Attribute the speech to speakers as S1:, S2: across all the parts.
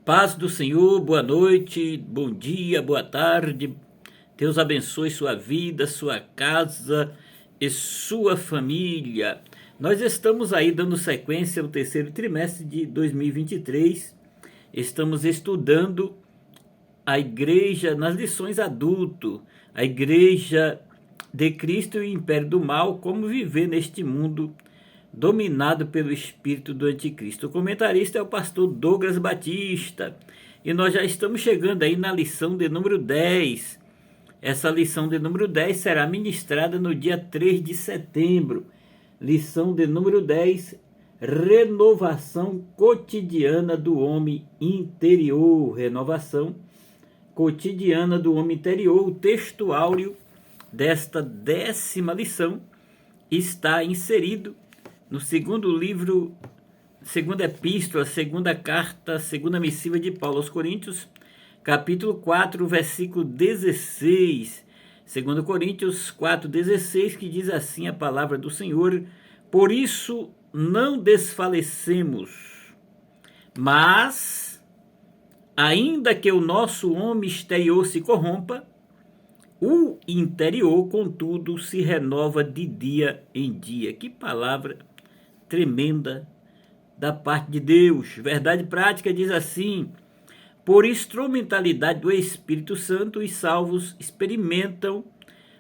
S1: Paz do Senhor, boa noite, bom dia, boa tarde. Deus abençoe sua vida, sua casa e sua família. Nós estamos aí dando sequência ao terceiro trimestre de 2023. Estamos estudando a igreja nas lições adulto, a igreja de Cristo e o império do mal, como viver neste mundo dominado pelo espírito do anticristo. O comentarista é o pastor Douglas Batista. E nós já estamos chegando aí na lição de número 10. Essa lição de número 10 será ministrada no dia 3 de setembro. Lição de número 10, renovação cotidiana do homem interior. Renovação cotidiana do homem interior. O texto áureo desta 10ª lição está inserido no segundo livro, segunda epístola, segunda carta, segunda missiva de Paulo aos Coríntios, capítulo 4, versículo 16. 2 Coríntios 4,16, que diz assim a palavra do Senhor: por isso não desfalecemos, mas, ainda que o nosso homem exterior se corrompa, o interior, contudo, se renova de dia em dia. Que palavra tremenda da parte de Deus. Verdade prática diz assim: por instrumentalidade do Espírito Santo, os salvos experimentam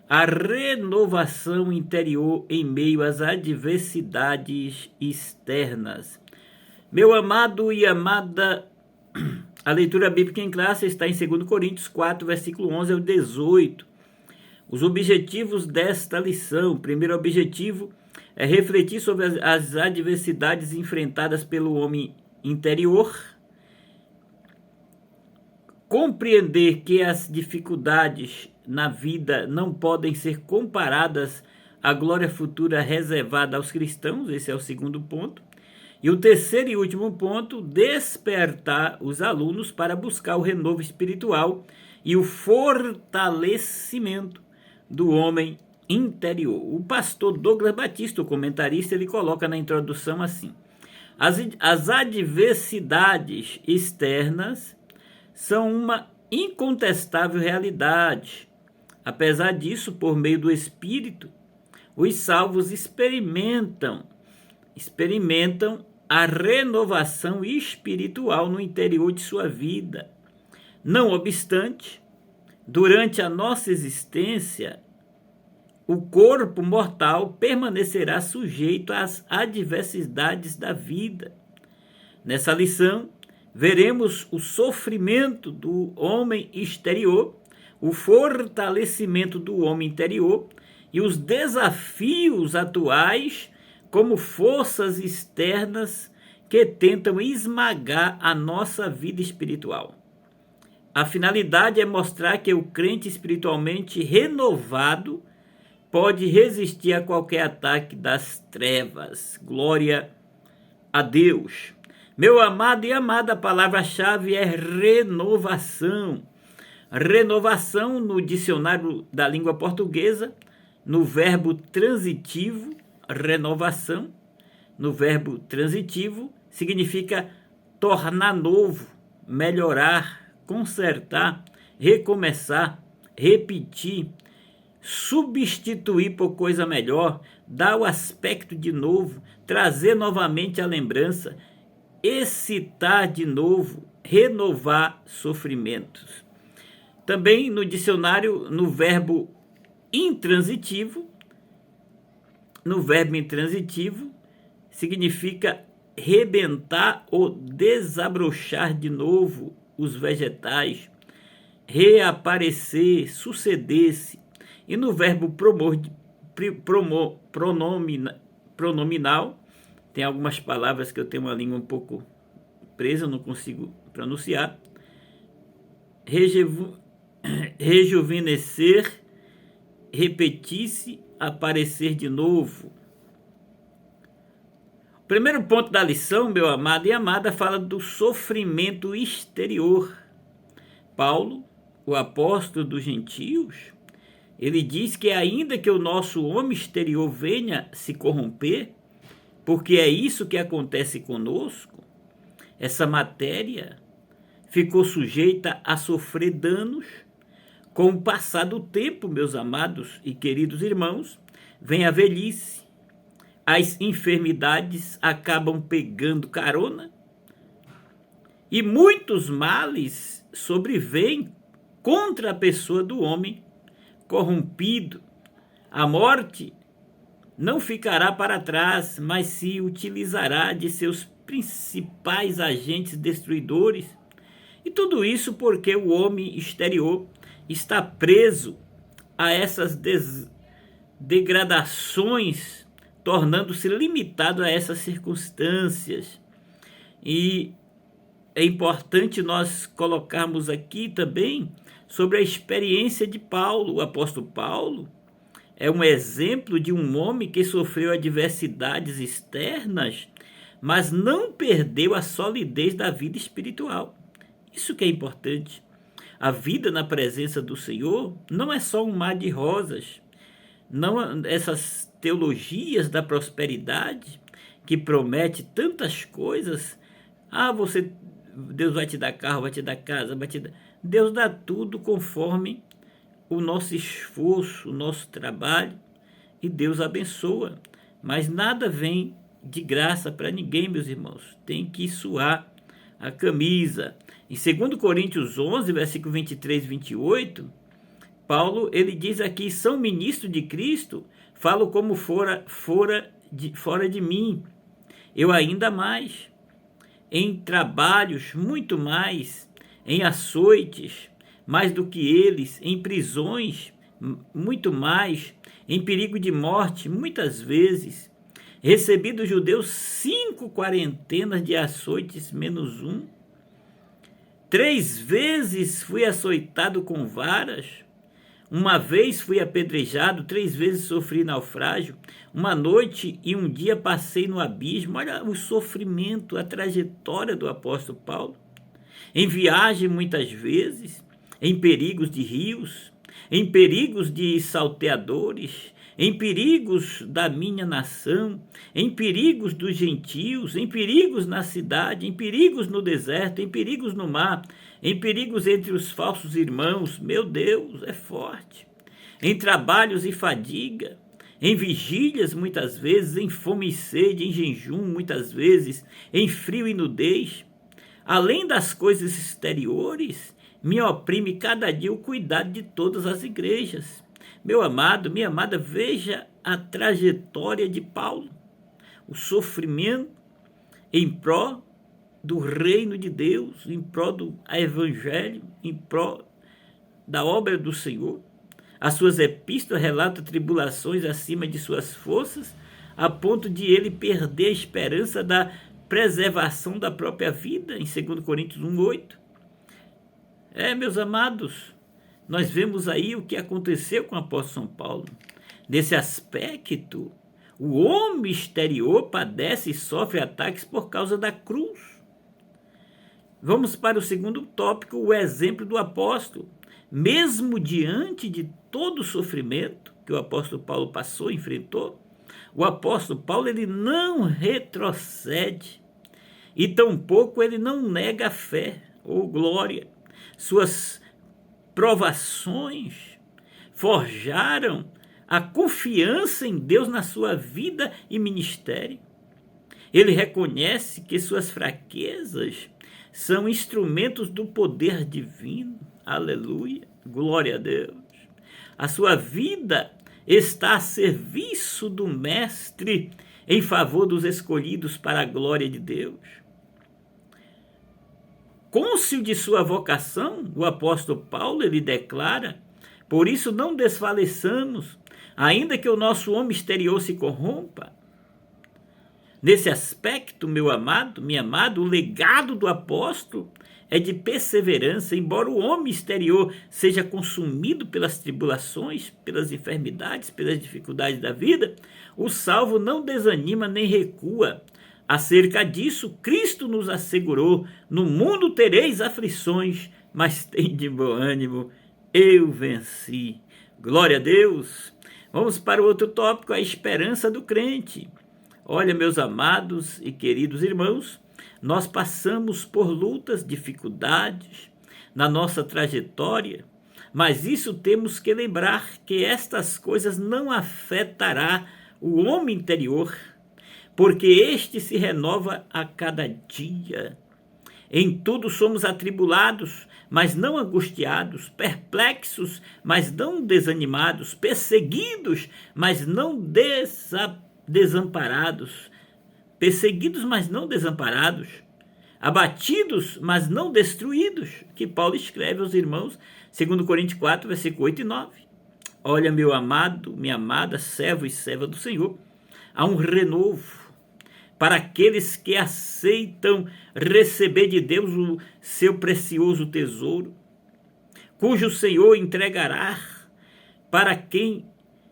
S1: a renovação interior em meio às adversidades externas. Meu amado e amada, a leitura bíblica em classe está em 2 Coríntios 4, versículo 11 ao 18. Os objetivos desta lição: primeiro objetivo é refletir sobre as adversidades enfrentadas pelo homem interior, compreender que as dificuldades na vida não podem ser comparadas à glória futura reservada aos cristãos. Esse é o segundo ponto. E o terceiro e último ponto: despertar os alunos para buscar o renovo espiritual e o fortalecimento do homem interior. O pastor Douglas Batista, o comentarista, ele coloca na introdução assim: as adversidades externas são uma incontestável realidade. Apesar disso, por meio do Espírito, os salvos experimentam a renovação espiritual no interior de sua vida. Não obstante, durante a nossa existência, o corpo mortal permanecerá sujeito às adversidades da vida. Nessa lição, veremos o sofrimento do homem exterior, o fortalecimento do homem interior e os desafios atuais como forças externas que tentam esmagar a nossa vida espiritual. A finalidade é mostrar que o crente espiritualmente renovado pode resistir a qualquer ataque das trevas. Glória a Deus. Meu amado e amada, a palavra-chave é renovação. Renovação, no dicionário da língua portuguesa, no verbo transitivo, renovação, no verbo transitivo, significa tornar novo, melhorar, consertar, recomeçar, repetir, substituir por coisa melhor, dar o aspecto de novo, trazer novamente a lembrança, excitar de novo, renovar sofrimentos. Também no dicionário, no verbo intransitivo, significa rebentar ou desabrochar de novo os vegetais, reaparecer, suceder-se. E no verbo pronominal, tem algumas palavras que eu tenho uma língua um pouco presa, eu não consigo pronunciar. Rejuvenescer, repetir-se, aparecer de novo. O primeiro ponto da lição, meu amado e amada, fala do sofrimento exterior. Paulo, o apóstolo dos gentios, ele diz que ainda que o nosso homem exterior venha se corromper, porque é isso que acontece conosco, essa matéria ficou sujeita a sofrer danos. Com o passar do tempo, meus amados e queridos irmãos, vem a velhice. As enfermidades acabam pegando carona e muitos males sobrevêm contra a pessoa do homem corrompido. A morte não ficará para trás, mas se utilizará de seus principais agentes destruidores. E tudo isso porque o homem exterior está preso a essas degradações, tornando-se limitado a essas circunstâncias. E é importante nós colocarmos aqui também sobre a experiência de Paulo. O apóstolo Paulo é um exemplo de um homem que sofreu adversidades externas, mas não perdeu a solidez da vida espiritual. Isso que é importante. A vida na presença do Senhor não é só um mar de rosas. Não, essas teologias da prosperidade que promete tantas coisas. Deus vai te dar carro, vai te dar casa, Deus dá tudo conforme o nosso esforço, o nosso trabalho, e Deus abençoa. Mas nada vem de graça para ninguém, meus irmãos. Tem que suar a camisa. Em 2 Coríntios 11, versículo 23 e 28, Paulo ele diz aqui: são ministro de Cristo, falo como fora de mim, eu ainda mais, em trabalhos muito mais, em açoites mais do que eles, em prisões muito mais, em perigo de morte muitas vezes, recebi dos judeus 5 quarentenas de açoites menos um, 3 vezes fui açoitado com varas, uma vez fui apedrejado, 3 vezes sofri naufrágio, uma noite e um dia passei no abismo. Olha o sofrimento, a trajetória do apóstolo Paulo. Em viagem muitas vezes, em perigos de rios, em perigos de salteadores, em perigos da minha nação, em perigos dos gentios, em perigos na cidade, em perigos no deserto, em perigos no mar, em perigos entre os falsos irmãos. Meu Deus, é forte. Em trabalhos e fadiga, em vigílias muitas vezes, em fome e sede, em jejum muitas vezes, em frio e nudez. Além das coisas exteriores, me oprime cada dia o cuidado de todas as igrejas. Meu amado, minha amada, veja a trajetória de Paulo. O sofrimento em prol do reino de Deus, em prol do evangelho, em prol da obra do Senhor. As suas epístolas relatam tribulações acima de suas forças, a ponto de ele perder a esperança da preservação da própria vida, em 2 Coríntios 1:8. Meus amados, nós vemos aí o que aconteceu com o apóstolo São Paulo. Nesse aspecto, o homem exterior padece e sofre ataques por causa da cruz. Vamos para o segundo tópico, o exemplo do apóstolo. Mesmo diante de todo o sofrimento que o apóstolo Paulo passou, enfrentou, o apóstolo Paulo ele não retrocede e tampouco ele não nega a fé ou glória. Suas provações forjaram a confiança em Deus na sua vida e ministério. Ele reconhece que suas fraquezas são instrumentos do poder divino. Aleluia, glória a Deus. A sua vida está a serviço do Mestre em favor dos escolhidos para a glória de Deus. Cônscio de sua vocação, o apóstolo Paulo ele declara: por isso não desfaleçamos, ainda que o nosso homem exterior se corrompa. Nesse aspecto, meu amado, minha amada, o legado do apóstolo é de perseverança. Embora o homem exterior seja consumido pelas tribulações, pelas enfermidades, pelas dificuldades da vida, o salvo não desanima nem recua. Acerca disso, Cristo nos assegurou: no mundo tereis aflições, mas tende bom ânimo, eu venci. Glória a Deus. Vamos para o outro tópico, a esperança do crente. Olha, meus amados e queridos irmãos, Nós passamos por lutas, dificuldades na nossa trajetória, mas isso temos que lembrar que estas coisas não afetará o homem interior, porque este se renova a cada dia. Em tudo somos atribulados, mas não angustiados, perplexos, mas não desanimados, perseguidos, mas não desamparados, perseguidos, mas não desamparados, abatidos, mas não destruídos, que Paulo escreve aos irmãos, 2 Coríntios 4, versículo 8 e 9. Olha, meu amado, minha amada, servo e serva do Senhor, há um renovo para aqueles que aceitam receber de Deus o seu precioso tesouro, cujo Senhor entregará para quem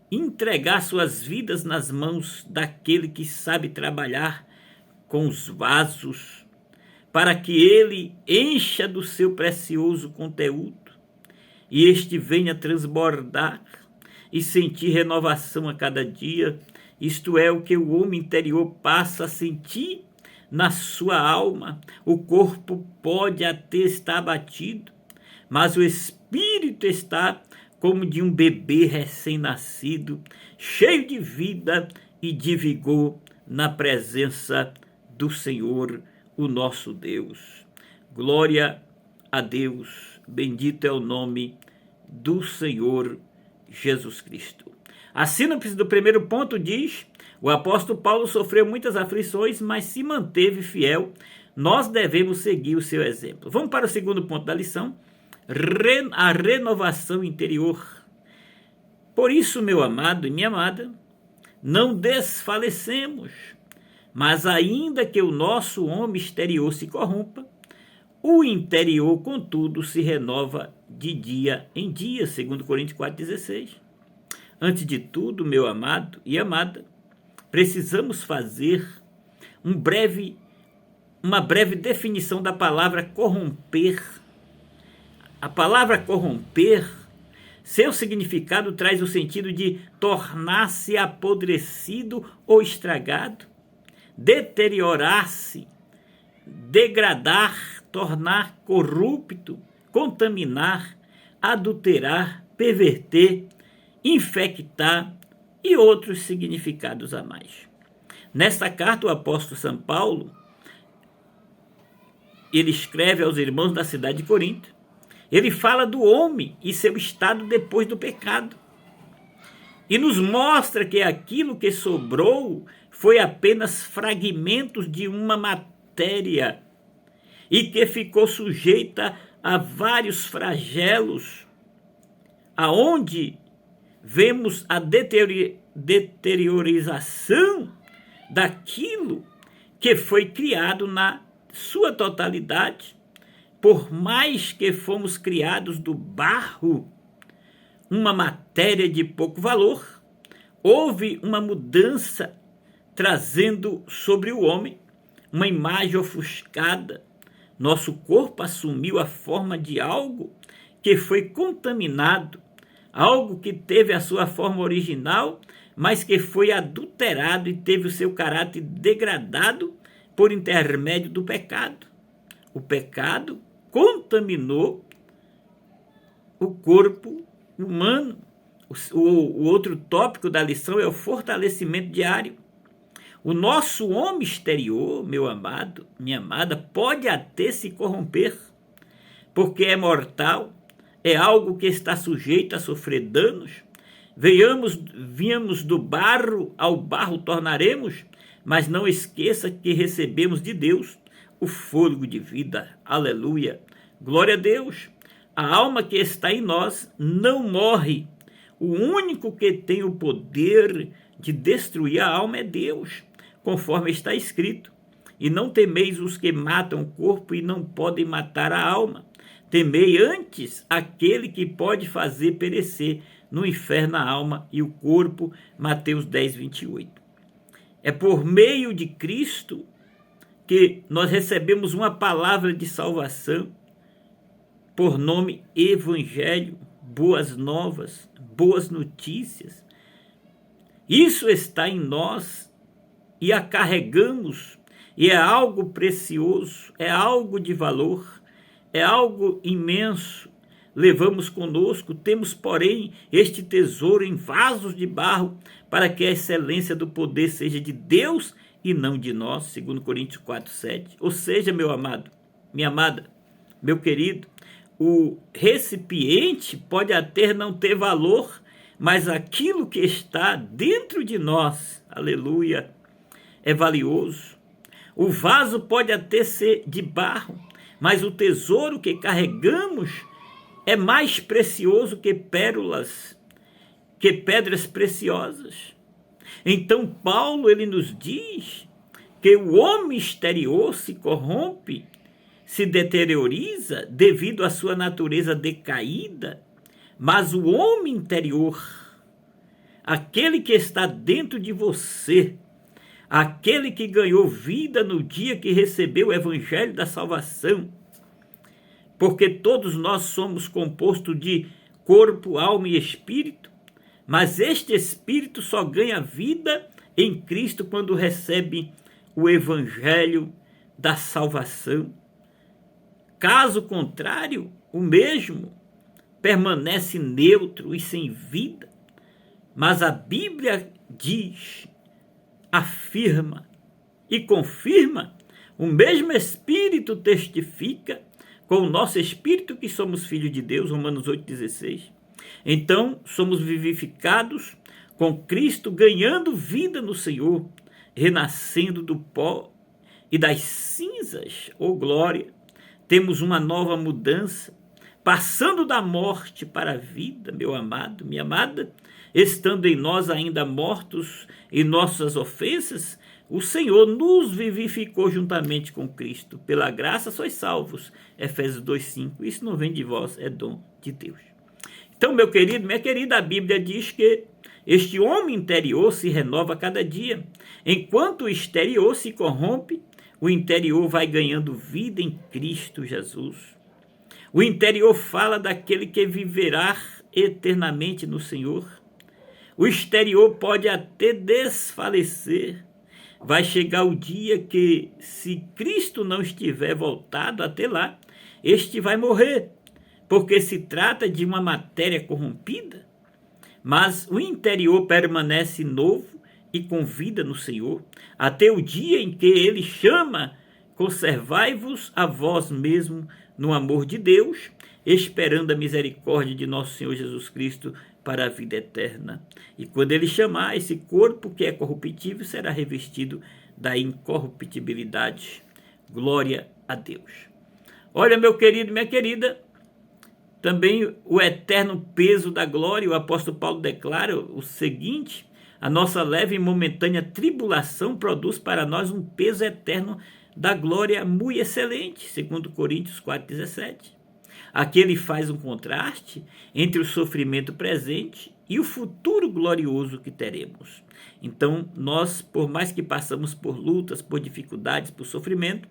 S1: entregar suas vidas nas mãos daquele que sabe trabalhar com os vasos, para que ele encha do seu precioso conteúdo e este venha transbordar e sentir renovação a cada dia. Isto é o que o homem interior passa a sentir na sua alma. O corpo pode até estar abatido, mas o espírito está como de um bebê recém-nascido, cheio de vida e de vigor na presença do Senhor, o nosso Deus. Glória a Deus, bendito é o nome do Senhor Jesus Cristo. A síntese do primeiro ponto diz: o apóstolo Paulo sofreu muitas aflições, mas se manteve fiel. Nós devemos seguir o seu exemplo. Vamos para o segundo ponto da lição: a renovação interior. Por isso, meu amado e minha amada, não desfalecemos, mas ainda que o nosso homem exterior se corrompa, o interior, contudo, se renova de dia em dia, 2 Coríntios 4,16. Antes de tudo, meu amado e amada, precisamos fazer uma breve definição da palavra corromper. A palavra corromper, seu significado traz o sentido de tornar-se apodrecido ou estragado, deteriorar-se, degradar, tornar corrupto, contaminar, adulterar, perverter, infectar e outros significados a mais. Nesta carta, o apóstolo São Paulo, ele escreve aos irmãos da cidade de Corinto. Ele fala do homem e seu estado depois do pecado. E nos mostra que aquilo que sobrou foi apenas fragmentos de uma matéria e que ficou sujeita a vários flagelos, aonde vemos a deteriorização daquilo que foi criado na sua totalidade. Por mais que fomos criados do barro, uma matéria de pouco valor, houve uma mudança trazendo sobre o homem uma imagem ofuscada. Nosso corpo assumiu a forma de algo que foi contaminado, algo que teve a sua forma original, mas que foi adulterado e teve o seu caráter degradado por intermédio do pecado. O pecado contaminou o corpo humano. O outro tópico da lição é o fortalecimento diário. O nosso homem exterior, meu amado, minha amada, pode até se corromper, porque é mortal, é algo que está sujeito a sofrer danos. Viemos do barro, ao barro tornaremos, mas não esqueça que recebemos de Deus o fôlego de vida. Aleluia! Glória a Deus! A alma que está em nós não morre. O único que tem o poder de destruir a alma é Deus, conforme está escrito: e não temeis os que matam o corpo e não podem matar a alma. Temei antes aquele que pode fazer perecer no inferno a alma e o corpo. Mateus 10, 28. É por meio de Cristo que nós recebemos uma palavra de salvação, por nome Evangelho, boas novas, boas notícias. Isso está em nós e a carregamos e é algo precioso, é algo de valor, é algo imenso. Levamos conosco, temos, porém, este tesouro em vasos de barro, para que a excelência do poder seja de Deus e não de nós, segundo Coríntios 4:7. Ou seja, meu amado, minha amada, meu querido, o recipiente pode até não ter valor, mas aquilo que está dentro de nós, aleluia, é valioso. O vaso pode até ser de barro, mas o tesouro que carregamos é mais precioso que pérolas, que pedras preciosas. Então Paulo, ele nos diz que o homem exterior se corrompe, se deterioriza devido à sua natureza decaída, mas o homem interior, aquele que está dentro de você, aquele que ganhou vida no dia que recebeu o evangelho da salvação, porque todos nós somos compostos de corpo, alma e espírito, mas este espírito só ganha vida em Cristo quando recebe o evangelho da salvação. Caso contrário, o mesmo permanece neutro e sem vida. Mas a Bíblia diz, afirma e confirma, o mesmo Espírito testifica com o nosso Espírito que somos filhos de Deus, Romanos 8,16. Então, somos vivificados com Cristo, ganhando vida no Senhor, renascendo do pó e das cinzas, glória. Temos uma nova mudança, passando da morte para a vida, meu amado, minha amada, estando em nós ainda mortos em nossas ofensas, o Senhor nos vivificou juntamente com Cristo. Pela graça sois salvos. Efésios 2,5. Isso não vem de vós, é dom de Deus. Então, meu querido, minha querida, a Bíblia diz que este homem interior se renova a cada dia. Enquanto o exterior se corrompe, o interior vai ganhando vida em Cristo Jesus. O interior fala daquele que viverá eternamente no Senhor. O exterior pode até desfalecer. Vai chegar o dia que, se Cristo não estiver voltado até lá, este vai morrer, porque se trata de uma matéria corrompida. Mas o interior permanece novo e com vida no Senhor, até o dia em que ele chama: conservai-vos a vós mesmo no amor de Deus, esperando a misericórdia de nosso Senhor Jesus Cristo para a vida eterna. E quando ele chamar, esse corpo que é corruptível será revestido da incorruptibilidade. Glória a Deus. Olha, meu querido, minha querida, também o eterno peso da glória. O apóstolo Paulo declara o seguinte: a nossa leve e momentânea tribulação produz para nós um peso eterno da glória muito excelente, segundo Coríntios 4,17. Aqui ele faz um contraste entre o sofrimento presente e o futuro glorioso que teremos. Então, nós, por mais que passamos por lutas, por dificuldades, por sofrimento,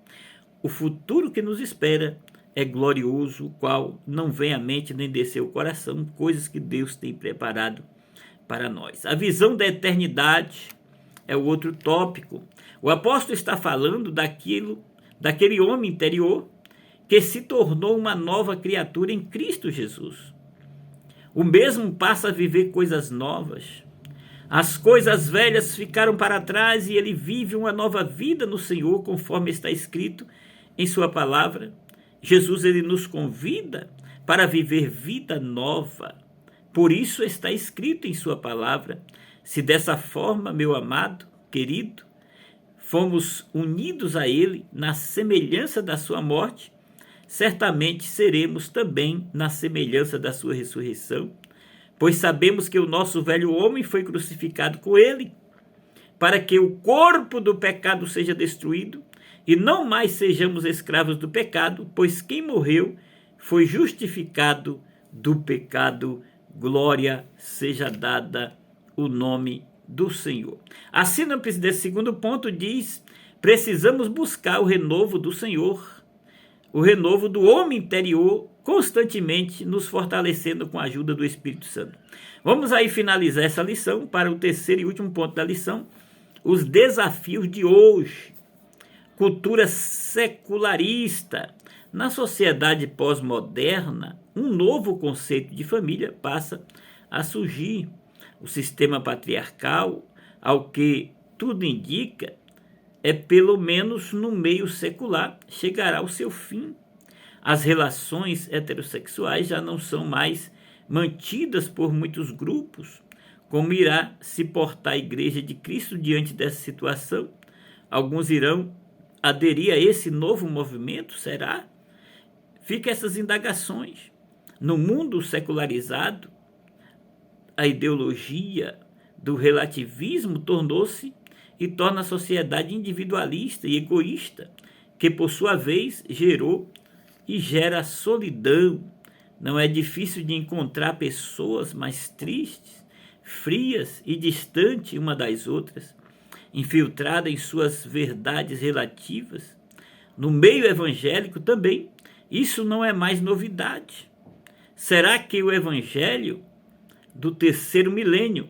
S1: o futuro que nos espera é glorioso, o qual não vem à mente nem desceu o coração, coisas que Deus tem preparado para nós. A visão da eternidade é o outro tópico. O apóstolo está falando daquele homem interior que se tornou uma nova criatura em Cristo Jesus. O mesmo passa a viver coisas novas. As coisas velhas ficaram para trás e ele vive uma nova vida no Senhor, conforme está escrito em sua palavra. Jesus, ele nos convida para viver vida nova. Por isso está escrito em sua palavra: se dessa forma, meu amado, querido, fomos unidos a ele na semelhança da sua morte, certamente seremos também na semelhança da sua ressurreição, pois sabemos que o nosso velho homem foi crucificado com ele, para que o corpo do pecado seja destruído e não mais sejamos escravos do pecado, pois quem morreu foi justificado do pecado. Glória seja dada o nome do Senhor. A síntese desse segundo ponto diz: precisamos buscar o renovo do Senhor, o renovo do homem interior, constantemente nos fortalecendo com a ajuda do Espírito Santo. Vamos aí finalizar essa lição para o terceiro e último ponto da lição: os desafios de hoje. cultura secularista. Na sociedade pós-moderna, um novo conceito de família passa a surgir. O sistema patriarcal, ao que tudo indica, pelo menos no meio secular, chegará ao seu fim. As relações heterossexuais já não são mais mantidas por muitos grupos. Como irá se portar a Igreja de Cristo diante dessa situação? Alguns irão aderir a esse novo movimento, será? Fica essas indagações. No mundo secularizado, a ideologia do relativismo tornou-se e torna a sociedade individualista e egoísta, que por sua vez gerou e gera solidão. Não é difícil de encontrar pessoas mais tristes, frias e distantes uma das outras, infiltradas em suas verdades relativas. No meio evangélico também, isso não é mais novidade. Será que o evangelho do terceiro milênio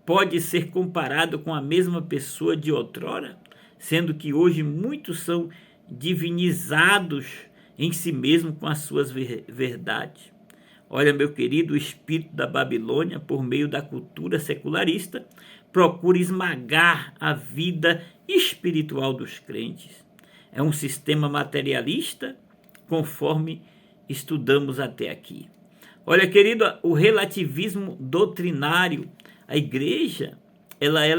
S1: pode ser comparado com a mesma pessoa de outrora, sendo que hoje muitos são divinizados em si mesmo com as suas verdades? Olha, meu querido, o espírito da Babilônia, por meio da cultura secularista, procura esmagar a vida espiritual dos crentes. É um sistema materialista, conforme estudamos até aqui. Olha, querido, o relativismo doutrinário, a igreja, ela é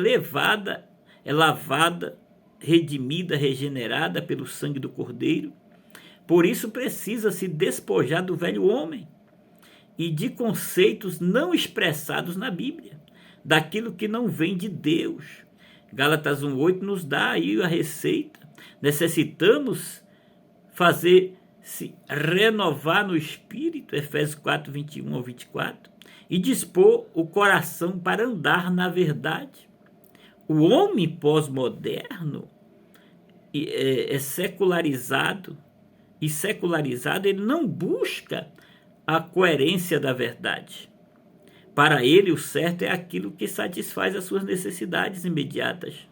S1: lavada, redimida, regenerada pelo sangue do Cordeiro. Por isso precisa se despojar do velho homem e de conceitos não expressados na Bíblia, daquilo que não vem de Deus. Gálatas 1:8 nos dá aí a receita. Necessitamos se renovar no espírito, Efésios 4:21-24, e dispor o coração para andar na verdade. O homem pós-moderno é secularizado, e secularizado ele não busca a coerência da verdade. Para ele, o certo é aquilo que satisfaz as suas necessidades imediatas.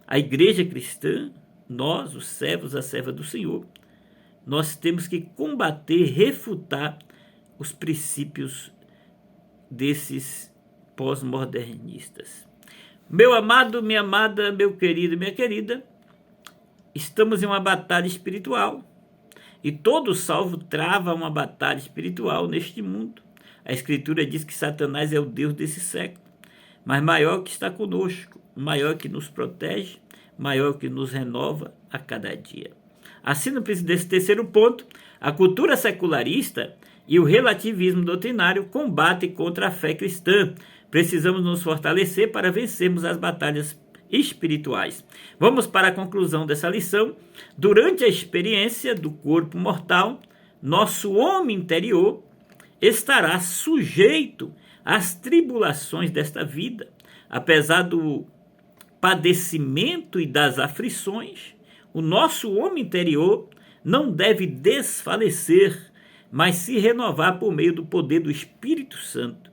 S1: A igreja cristã, nós, os servos, a serva do Senhor, nós temos que combater, refutar os princípios desses pós-modernistas. Meu amado, minha amada, meu querido, minha querida, estamos em uma batalha espiritual. E todo salvo trava uma batalha espiritual neste mundo. A Escritura diz que Satanás é o Deus desse século, mas maior que está conosco, maior que nos protege, maior que nos renova a cada dia. Assim, nesse terceiro ponto, a cultura secularista e o relativismo doutrinário combatem contra a fé cristã. Precisamos nos fortalecer para vencermos as batalhas espirituais. Vamos para a conclusão dessa lição. Durante a experiência do corpo mortal, nosso homem interior estará sujeito às tribulações desta vida. Apesar do padecimento e das aflições, o nosso homem interior não deve desfalecer, mas se renovar por meio do poder do Espírito Santo.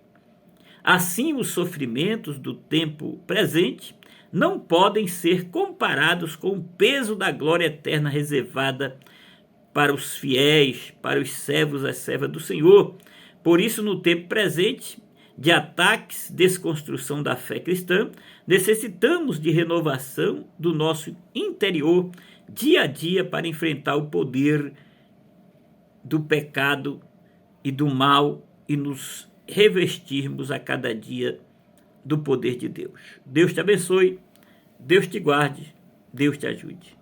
S1: Assim, os sofrimentos do tempo presente não podem ser comparados com o peso da glória eterna reservada para os fiéis, para os servos, as servas do Senhor. Por isso, no tempo presente, de ataques, desconstrução da fé cristã, necessitamos de renovação do nosso interior, dia a dia, para enfrentar o poder do pecado e do mal e nos revestirmos a cada dia do poder de Deus. Deus te abençoe, Deus te guarde, Deus te ajude.